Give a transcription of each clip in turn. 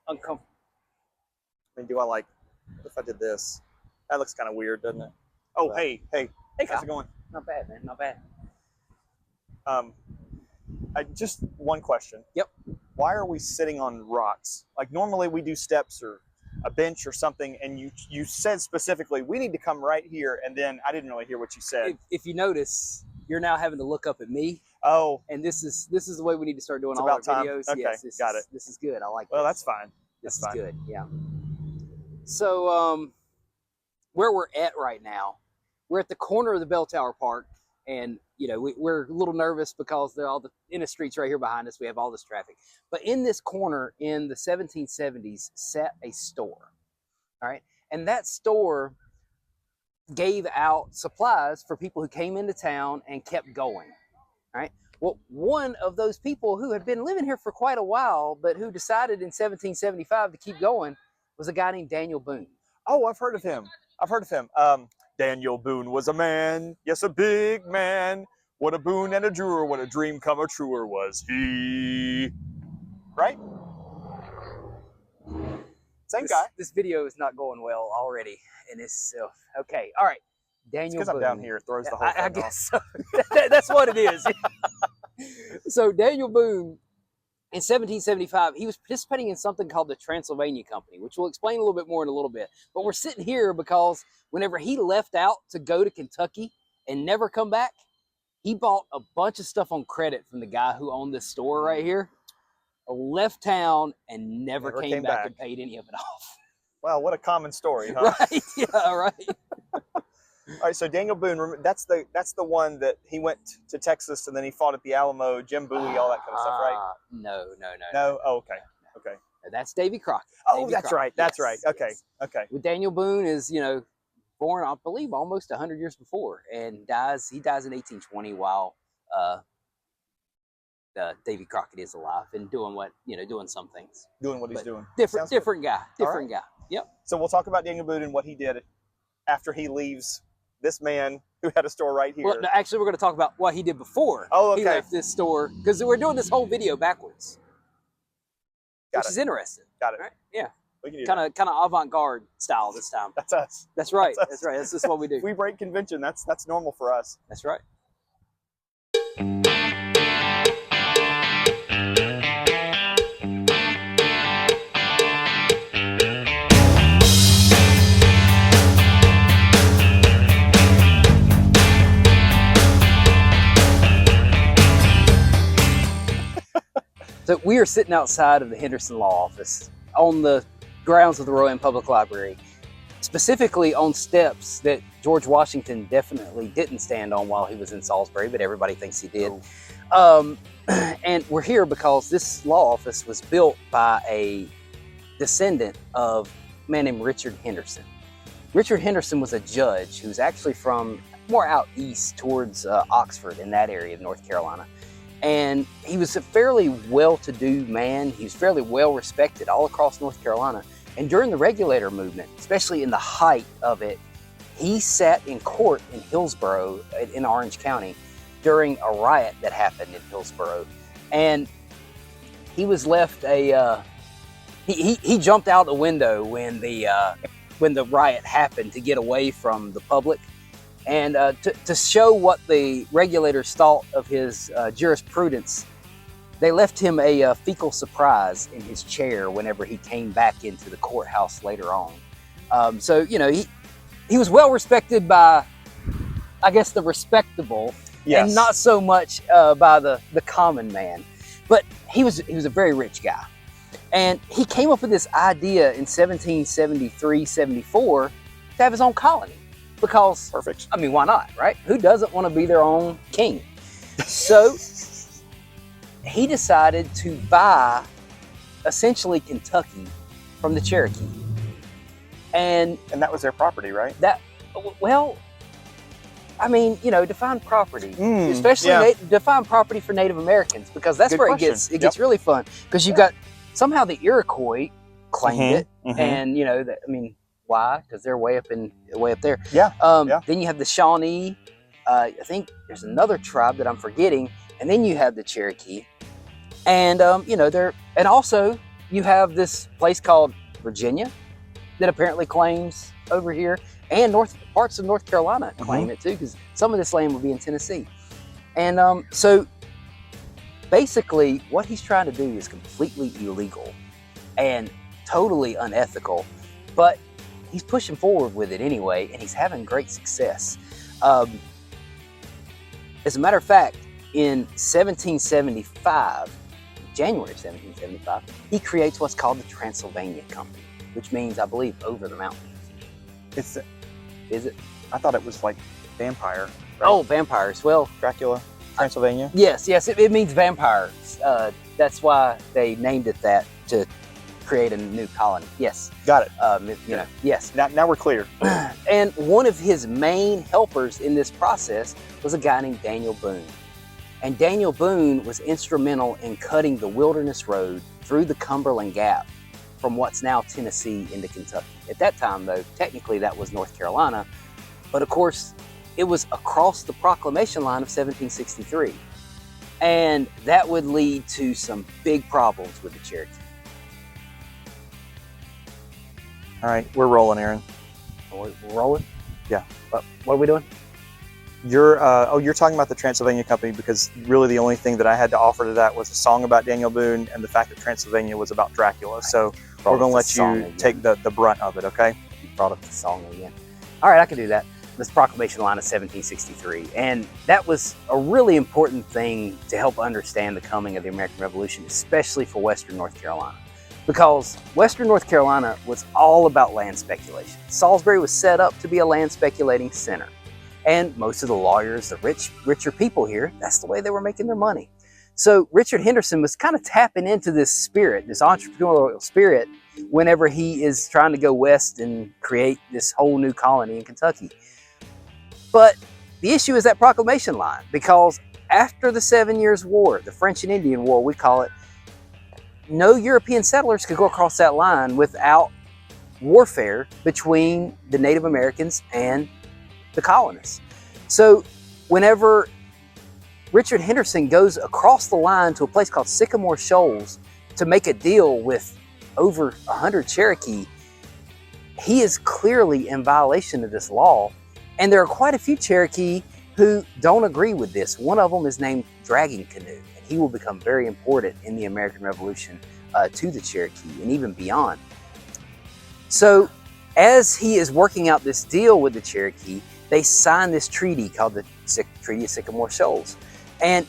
uncomfortable. I mean, do I like, what if I did this? That looks kind of weird, doesn't it? Oh, Well, hey, Hey, how's Kyle. it going? Not bad, man. Not bad. Just one question. Yep. Why are we sitting on rocks? Like normally we do steps or a bench or something, and you said specifically we need to come right here, and then I didn't really hear what you said. If you notice, you're now having to look up at me. Oh, and this is the way we need to start doing it's all about our time. videos. Okay, Yes, got it. This is good. I like. Well, this. that's fine. This is fine. good. Yeah. So where we're at right now, we're at the corner of the Bell Tower Park, and we're a little nervous because they're all in the streets right here behind us. We have all this traffic, but in this corner in the 1770s sat a store. All right, and that store gave out supplies for people who came into town and kept going. All right. Well, one of those people who had been living here for quite a while, but who decided in 1775 to keep going, was a guy named Daniel Boone. Oh, I've heard of him. Daniel Boone was a man, yes, a big man. What a boon and a drewer, what a dream come a truer was he. Right? Same guy. This video is not going well already, and it's okay. All right, Daniel. Because I'm down here, it throws the whole thing I guess off. So. That's what it is. So Daniel Boone, in 1775, he was participating in something called the Transylvania Company, which we'll explain a little bit more in a little bit. But we're sitting here because whenever he left out to go to Kentucky and never come back, he bought a bunch of stuff on credit from the guy who owned this store right here, left town, and never came back and paid any of it off. Well, what a common story, huh? Right? Yeah, right. All right, so Daniel Boone, that's the one that he went to Texas and then he fought at the Alamo, Jim Bowie, all that kind of stuff, right? No. No? Oh, okay. Okay. That's Davy Crockett. Oh, that's right. That's right. Okay. Okay. With Daniel Boone is, born, I believe, almost 100 years before, and he dies in 1820 while Davy Crockett is alive and doing doing some things. Doing what he's doing. Different guy. Different guy. Yep. So we'll talk about Daniel Boone and what he did after he leaves this man who had a store right here. Well, no, actually, we're going to talk about what he did before he left this store, because we're doing this whole video backwards, which is interesting. Got it. Right? Yeah. Kind of avant-garde style this time. That's us. That's right. That's right. That's just what we do. If we break convention, that's normal for us. That's right. So we are sitting outside of the Henderson Law Office on the grounds of the Rowan Public Library, specifically on steps that George Washington definitely didn't stand on while he was in Salisbury, but everybody thinks he did. And we're here because this law office was built by a descendant of a man named Richard Henderson. Richard Henderson was a judge who's actually from more out east towards Oxford, in that area of North Carolina. And he was a fairly well-to-do man. He was fairly well-respected all across North Carolina. And during the Regulator movement, especially in the height of it, he sat in court in Hillsborough in Orange County during a riot that happened in Hillsborough. And he was left he jumped out the window when the riot happened to get away from the public. And to show what the regulators thought of his jurisprudence, they left him a fecal surprise in his chair whenever he came back into the courthouse later on. So, he was well respected by, I guess, the respectable, yes, and not so much by the common man. But he was a very rich guy. And he came up with this idea in 1773-74 to have his own colony. Because, perfect. I mean, why not, right? Who doesn't want to be their own king? So he decided to buy essentially Kentucky from the Cherokee. And that was their property, right? Well, I mean, define property, especially define property for Native Americans, because that's where it gets really fun. Because you've got somehow the Iroquois claimed it, and why? Because they're way up there. Yeah. Then you have the Shawnee. I think there's another tribe that I'm forgetting, and then you have the Cherokee, and and also you have this place called Virginia that apparently claims over here, and parts of North Carolina claim it too, because some of this land would be in Tennessee. And so basically what he's trying to do is completely illegal and totally unethical, but he's pushing forward with it anyway, and he's having great success. As a matter of fact, in 1775, January 1775, he creates what's called the Transylvania Company, which means, I believe, over the mountains. Is it? I thought it was like vampire. Right? Oh, vampires. Well, Dracula, Transylvania. Yes, it means vampires. That's why they named it that, to create a new colony. Yes. Got it. Yes. Now we're clear. And one of his main helpers in this process was a guy named Daniel Boone. And Daniel Boone was instrumental in cutting the Wilderness Road through the Cumberland Gap from what's now Tennessee into Kentucky. At that time, though, technically that was North Carolina, but of course, it was across the proclamation line of 1763. And that would lead to some big problems with the Cherokee. All right, we're rolling, Aaron. We're rolling? Yeah. What are we doing? You're talking about the Transylvania Company, because really the only thing that I had to offer to that was a song about Daniel Boone and the fact that Transylvania was about Dracula. So we're going to let you take the brunt of it, okay? You brought up the song again. All right, I can do that. This proclamation line of 1763. And that was a really important thing to help understand the coming of the American Revolution, especially for Western North Carolina. Because Western North Carolina was all about land speculation. Salisbury was set up to be a land speculating center. And most of the lawyers, the richer people here, that's the way they were making their money. So Richard Henderson was kind of tapping into this spirit, this entrepreneurial spirit, whenever he is trying to go west and create this whole new colony in Kentucky. But the issue is that proclamation line, because after the 7 Years' War, the French and Indian War, we call it, no European settlers could go across that line without warfare between the Native Americans and the colonists. So whenever Richard Henderson goes across the line to a place called Sycamore Shoals to make a deal with over 100 Cherokee, he is clearly in violation of this law. And there are quite a few Cherokee who don't agree with this. One of them is named Dragging Canoe, and he will become very important in the American Revolution to the Cherokee and even beyond. So as he is working out this deal with the Cherokee, they sign this treaty called the Treaty of Sycamore Shoals. And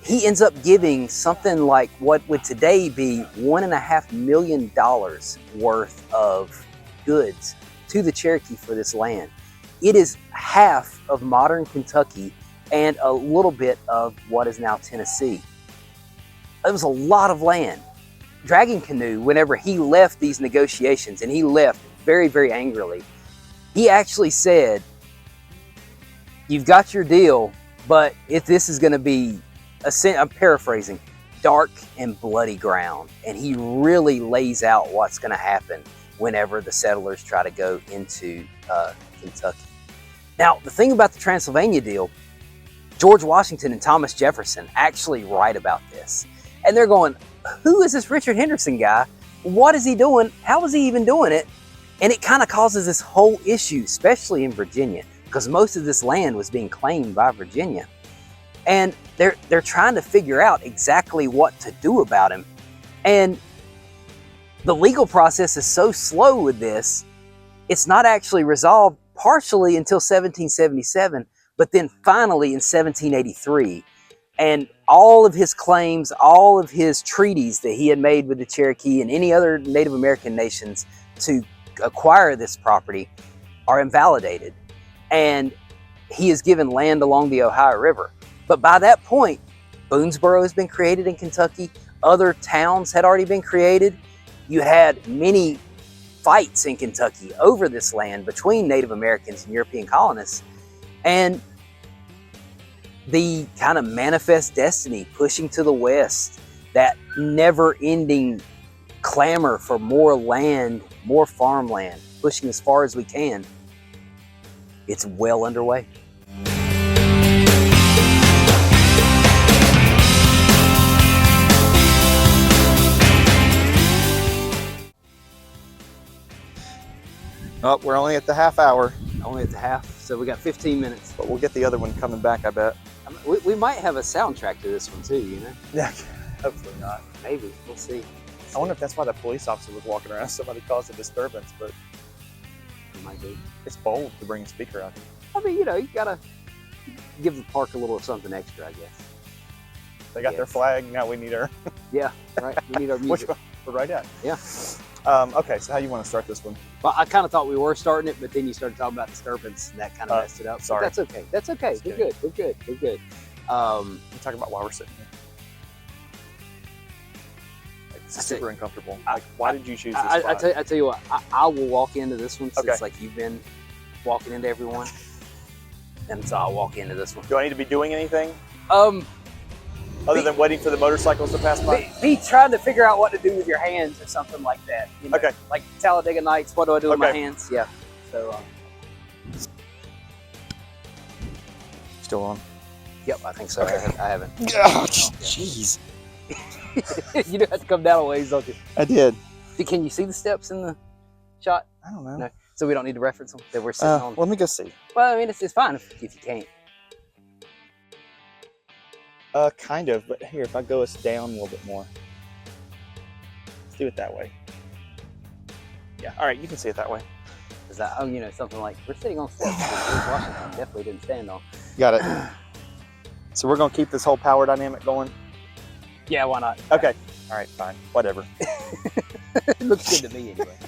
he ends up giving something like what would today be $1.5 million worth of goods to the Cherokee for this land. It is half of modern Kentucky and a little bit of what is now Tennessee. It was a lot of land. Dragging Canoe, whenever he left these negotiations, and he left very, very angrily, he actually said, "You've got your deal, but if this is going to be, I'm paraphrasing, dark and bloody ground." And he really lays out what's going to happen whenever the settlers try to go into Kentucky. Now, the thing about the Transylvania deal, George Washington and Thomas Jefferson actually write about this. And they're going, who is this Richard Henderson guy? What is he doing? How is he even doing it? And it kind of causes this whole issue, especially in Virginia, because most of this land was being claimed by Virginia. And they're trying to figure out exactly what to do about him. And the legal process is so slow with this, it's not actually resolved partially until 1777, but then finally in 1783. And all of his claims, all of his treaties that he had made with the Cherokee and any other Native American nations to acquire this property are invalidated. And he is given land along the Ohio River. But by that point, Boonesboro has been created in Kentucky. Other towns had already been created. You had many fights in Kentucky over this land between Native Americans and European colonists. And the kind of manifest destiny pushing to the west, that never-ending clamor for more land, more farmland, pushing as far as we can, it's well underway. Oh, we're only at the half hour. Only at the half, so we got 15 minutes. But we'll get the other one coming back, I bet. We might have a soundtrack to this one too, you know? Yeah, hopefully not. Maybe, we'll see. I wonder if that's why the police officer was walking around. Somebody caused a disturbance, but It might be. it's bold to bring a speaker out here. I mean, you know, you gotta give the park a little something extra, I guess. They got their flag, now we need our... Yeah, right, we need our music. We're right at. Yeah. Okay, so how do you want to start this one? Well, I kind of thought we were starting it, but then you started talking about disturbance, and that kind of messed it up. Sorry. But that's okay. That's okay. We're good. We're good. We're good. We're talking about why we're sitting here. It's super uncomfortable. Like, why did you choose this spot? I tell you what, I will walk into this one since Okay. like you've been walking into everyone, and so I'll walk into this one. Do I need to be doing anything Be- other than waiting for the motorcycles to pass by? Be trying to figure out what to do with your hands or something like that. You know? Okay. Like Talladega Nights, what do I do with my Okay. hands? Yeah. So, Still on. yep, I think so. Okay. I haven't. Oh, jeez. You do have to come down a ways, don't you? I did. Can you see the steps in the shot? I don't know. No. So we don't need to reference them that we're sitting on. Let me go see. Well, I mean, it's fine if you can't. Kind of, but here, if I go us down a little bit more. Let's do it that way. Yeah, all right, you can see it that way. Is that, you know, something like we're sitting on steps that George Washington definitely didn't stand on. Got it. So we're gonna keep this whole power dynamic going? Yeah, why not? Okay. All right, fine. Whatever. It looks good to me anyway.